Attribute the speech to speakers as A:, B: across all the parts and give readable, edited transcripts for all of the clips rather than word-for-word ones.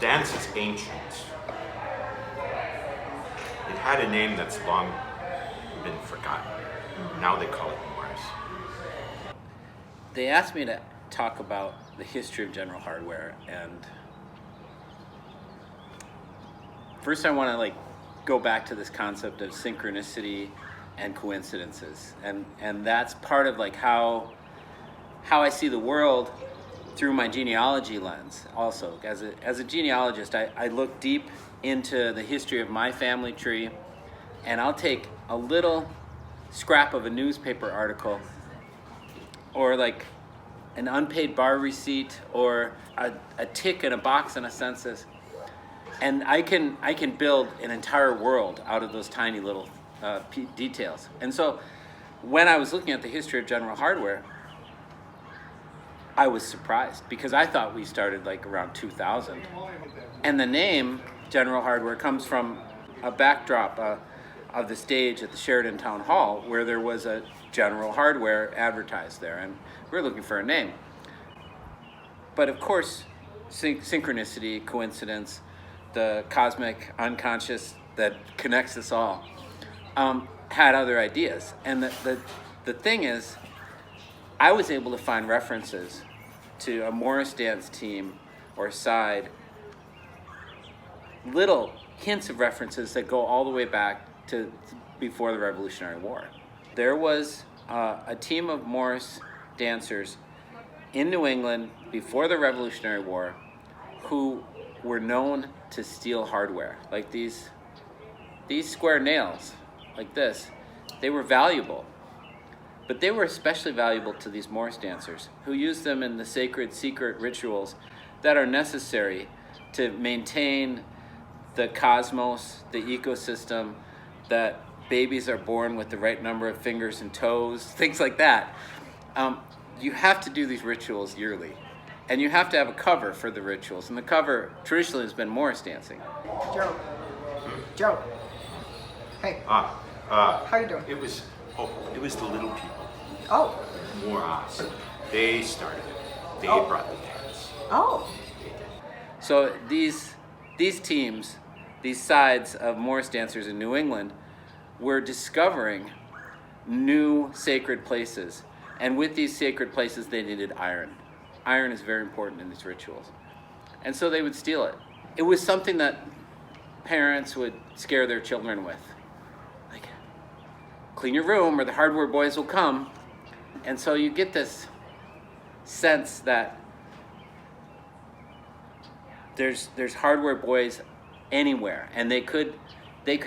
A: dance is ancient. It had a name that's long been forgotten. Now they call it Morris.
B: They asked me to talk about the history of General Hardware, and first I want to go back to this concept of synchronicity and coincidences, and that's part of how I see the world through my genealogy lens. Also, as a genealogist, I look deep into the history of my family tree, and I'll take a little scrap of a newspaper article, or an unpaid bar receipt, or a tick in a box in a census, and I can build an entire world out of those tiny little details. And so when I was looking at the history of General Hardware, I was surprised, because I thought we started around 2000. And the name General Hardware comes from a backdrop of the stage at the Sheridan Town Hall, where there was a General Hardware advertised there, and we were looking for a name. But of course, synchronicity, coincidence, the cosmic unconscious that connects us all, had other ideas. And the thing is, I was able to find references to a Morris dance team or side, little hints of references that go all the way back to before the Revolutionary War. There was a team of Morris dancers in New England before the Revolutionary War who were known to steal hardware, like these square nails, like this. They were valuable. But they were especially valuable to these Morris dancers, who used them in the sacred, secret rituals that are necessary to maintain the cosmos, the ecosystem, that babies are born with the right number of fingers and toes, things like that. You have to do these rituals yearly, and you have to have a cover for the rituals. And the cover traditionally has been Morris dancing.
C: Joe. Hey. How you doing?
A: It was the little people.
C: Oh.
A: Morris. They started it. They brought the dance.
C: Oh.
B: So these teams, these sides of Morris dancers in New England, were discovering new sacred places. And with these sacred places, they needed iron. Iron is very important in these rituals. And so they would steal it. It was something that parents would scare their children with. Like, clean your room or the hardware boys will come. And so you get this sense that there's hardware boys anywhere, and they could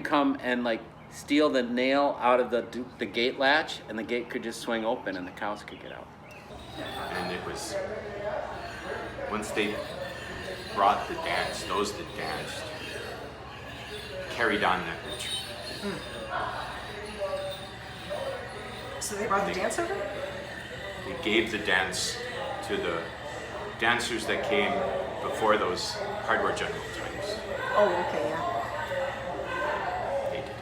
B: come and steal the nail out of the gate latch, and the gate could just swing open and the cows could get out.
A: And it was, once they brought the dance, those that danced carried on that ritual.
C: So they brought the dance over?
A: They gave the dance to the dancers that came before those hardware general times.
C: Oh, okay, yeah.
A: They did it.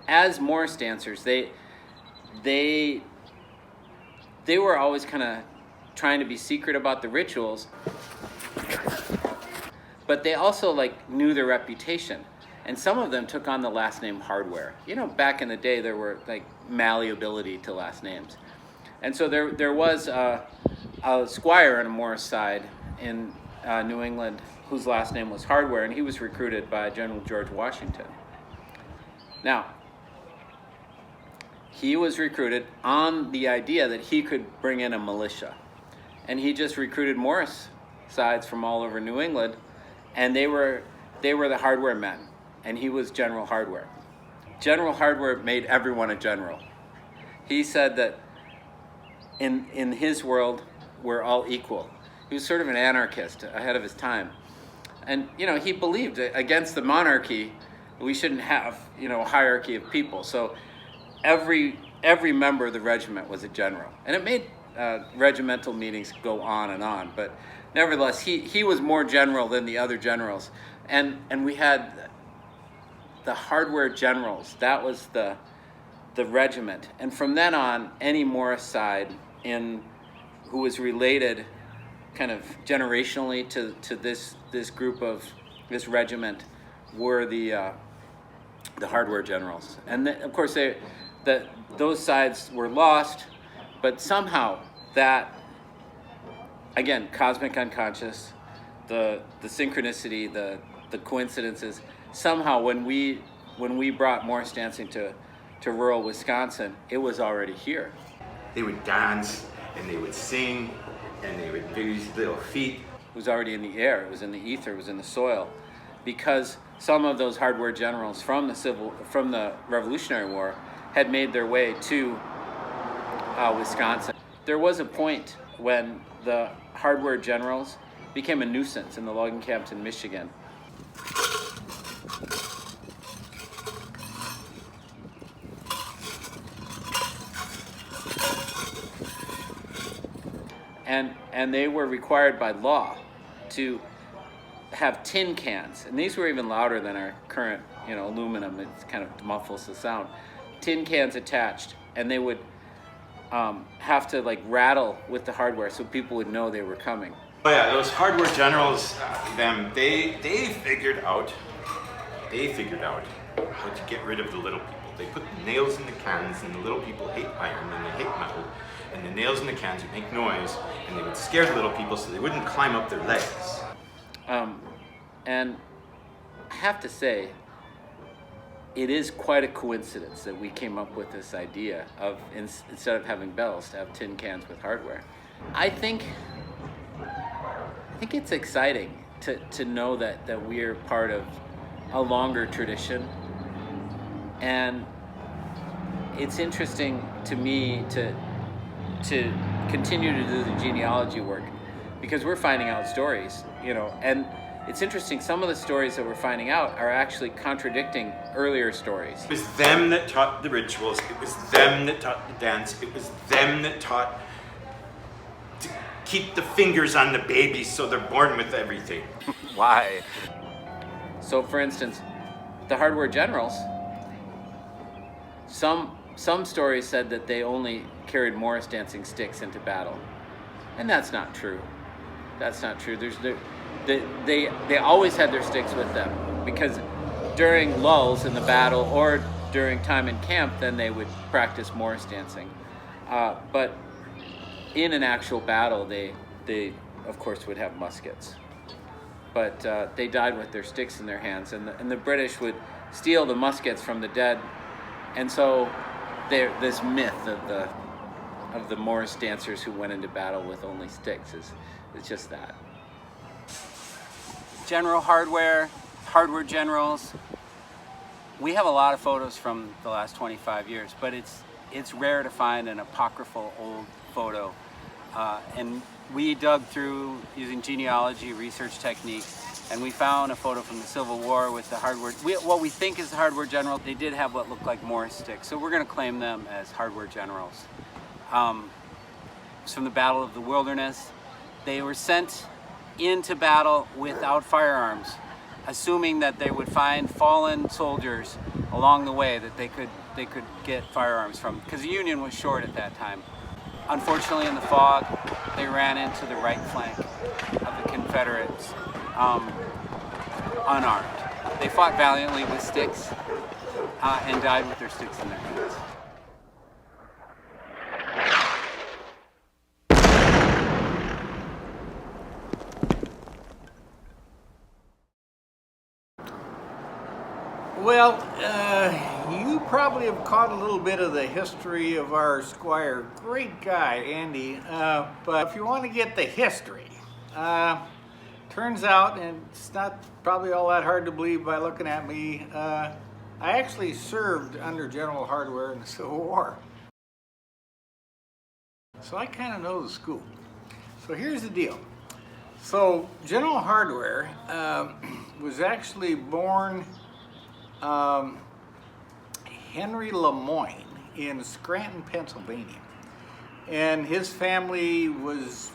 B: As Morris dancers, they were always kind of trying to be secret about the rituals, but they also knew their reputation. And some of them took on the last name Hardware. Back in the day, there were malleability to last names. And so there was a squire on a Morris side in New England whose last name was Hardware, and he was recruited by General George Washington. Now, he was recruited on the idea that he could bring in a militia. And he just recruited Morris sides from all over New England, and they were the hardware men. And he was General Hardware. General Hardware made everyone a general. He said that in his world, we're all equal. He was sort of an anarchist ahead of his time. And, he believed that against the monarchy, we shouldn't have, a hierarchy of people. So every member of the regiment was a general. And it made regimental meetings go on and on. But nevertheless, he was more general than the other generals. And we had the hardware generals. That was the regiment. And from then on, any Morris side who was related kind of generationally to this group of this regiment were the hardware generals, and of course those sides were lost, but somehow that, again, cosmic unconscious, the synchronicity, the coincidences, somehow when we brought Morris dancing to rural Wisconsin, it was already here.
A: They would dance and they would sing and they would do these little feet.
B: It was already in the air, it was in the ether, it was in the soil, because some of those hardware generals from the Revolutionary War had made their way to Wisconsin. There was a point when the hardware generals became a nuisance in the logging camps in Michigan. And they were required by law to have tin cans, and these were even louder than our current, aluminum. It kind of muffles the sound. Tin cans attached, and they would have to like rattle with the hardware so people would know they were coming.
A: Oh yeah, those hardware generals, they figured out how to get rid of the little people. They put the nails in the cans, and the little people hate iron and they hate metal, and the nails in the cans would make noise, and they would scare the little people so they wouldn't climb up their legs.
B: And I have to say, it is quite a coincidence that we came up with this idea of, instead of having bells, to have tin cans with hardware. I think it's exciting to know that we're part of a longer tradition, and it's interesting to me to continue to do the genealogy work, because we're finding out stories, and it's interesting, some of the stories that we're finding out are actually contradicting earlier stories.
A: It was them that taught the rituals, it was them that taught the dance, it was them that taught to keep the fingers on the babies so they're born with everything.
B: Why? So for instance, the hardware generals, some stories said that they only carried Morris dancing sticks into battle. And that's not true. That's not true. They always had their sticks with them, because during lulls in the battle or during time in camp, then they would practice Morris dancing. But in an actual battle, they of course would have muskets. But they died with their sticks in their hands, and the British would steal the muskets from the dead. And so this myth of the Morris dancers who went into battle with only sticks is just that. General hardware generals. We have a lot of photos from the last 25 years, but it's rare to find an apocryphal old photo. And we dug through using genealogy research techniques, and we found a photo from the Civil War with the hardware, what we think is the hardware general. They did have what looked like Morris sticks, so we're going to claim them as hardware generals. It's from the Battle of the Wilderness. They were sent into battle without firearms, assuming that they would find fallen soldiers along the way that they could get firearms from, because the Union was short at that time. Unfortunately, in the fog, they ran into the right flank of the Confederates, unarmed. They fought valiantly with sticks and died with their sticks in their hands.
D: Well, you probably have caught a little bit of the history of our squire. Great guy, Andy. But if you want to get the history, turns out, and it's not probably all that hard to believe by looking at me, I actually served under General Hardware in the Civil War. So I kind of know the scoop. So here's the deal. So General Hardware was actually born Henry Lemoyne in Scranton, Pennsylvania. And his family was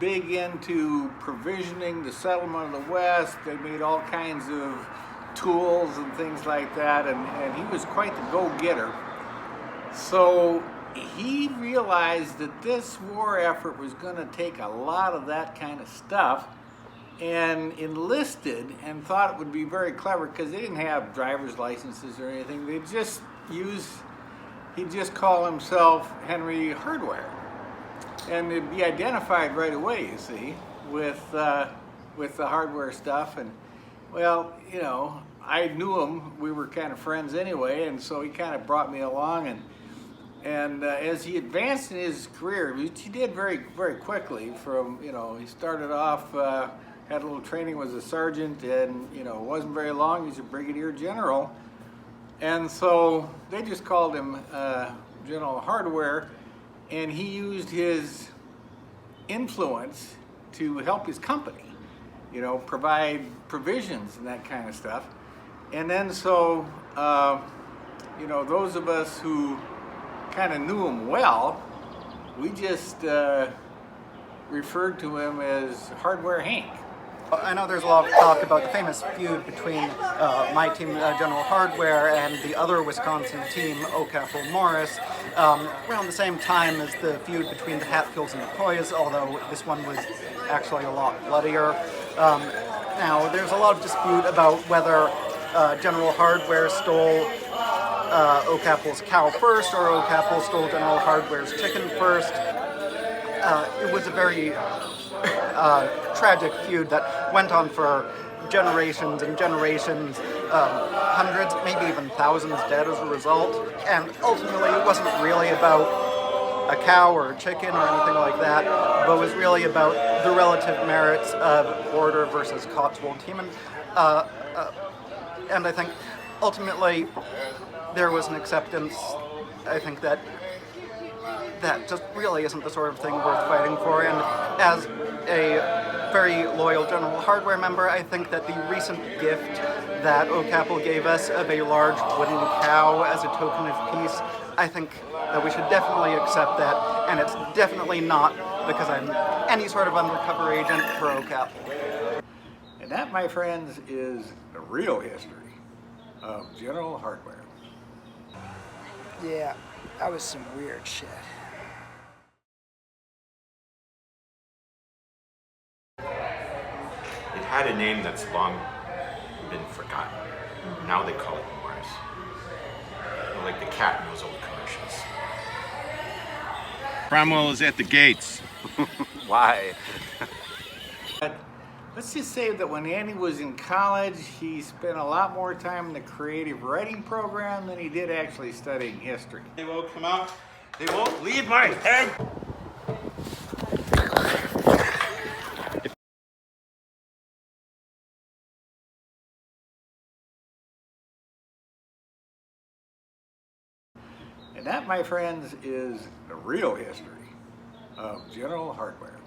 D: big into provisioning the settlement of the West. They made all kinds of tools and things like that, and he was quite the go-getter. So he realized that this war effort was going to take a lot of that kind of stuff, and enlisted and thought it would be very clever because they didn't have driver's licenses or anything. They just he'd just call himself Henry Hardware, and it'd be identified right away, you see, with the hardware stuff. And well, you know, I knew him. We were kind of friends anyway, and so he kind of brought me along. And as he advanced in his career, which he did very, very quickly. From, you know, he started off, had a little training, was a sergeant, and, you know, it wasn't very long. He's a brigadier general. And so they just called him General Hardware, and he used his influence to help his company, you know, provide provisions and that kind of stuff. And then so, you know, those of us who kind of knew him well, we just referred to him as Hardware Hank.
E: I know there's a lot of talk about the famous feud between my team, General Hardware, and the other Wisconsin team, O'Capel Morris, around the same time as the feud between the Hatfields and McCoys, although this one was actually a lot bloodier. Now, there's a lot of dispute about whether General Hardware stole O'Capel's cow first, or O'Capel stole General Hardware's chicken first. It was a very tragic feud that went on for generations and generations, hundreds, maybe even thousands dead as a result. And ultimately, it wasn't really about a cow or a chicken or anything like that, but it was really about the relative merits of Border versus Cotswold team. And I think ultimately there was an acceptance, I think, that just really isn't the sort of thing worth fighting for. And as a very loyal General Hardware member, I think that the recent gift that O'Capel gave us of a large wooden cow as a token of peace, I think that we should definitely accept that, and it's definitely not because I'm any sort of undercover agent for O'Capel.
D: And that, my friends, is the real history of General Hardware.
F: Yeah, that was some weird shit.
A: It had a name that's long been forgotten. Now they call it Morris. Like the cat in those old commercials.
G: Cromwell is at the gates.
B: Why?
D: But let's just say that when Andy was in college, he spent a lot more time in the creative writing program than he did actually studying history.
A: They won't come out. They won't leave my head.
D: And that, my friends, is the real history of General Hardware.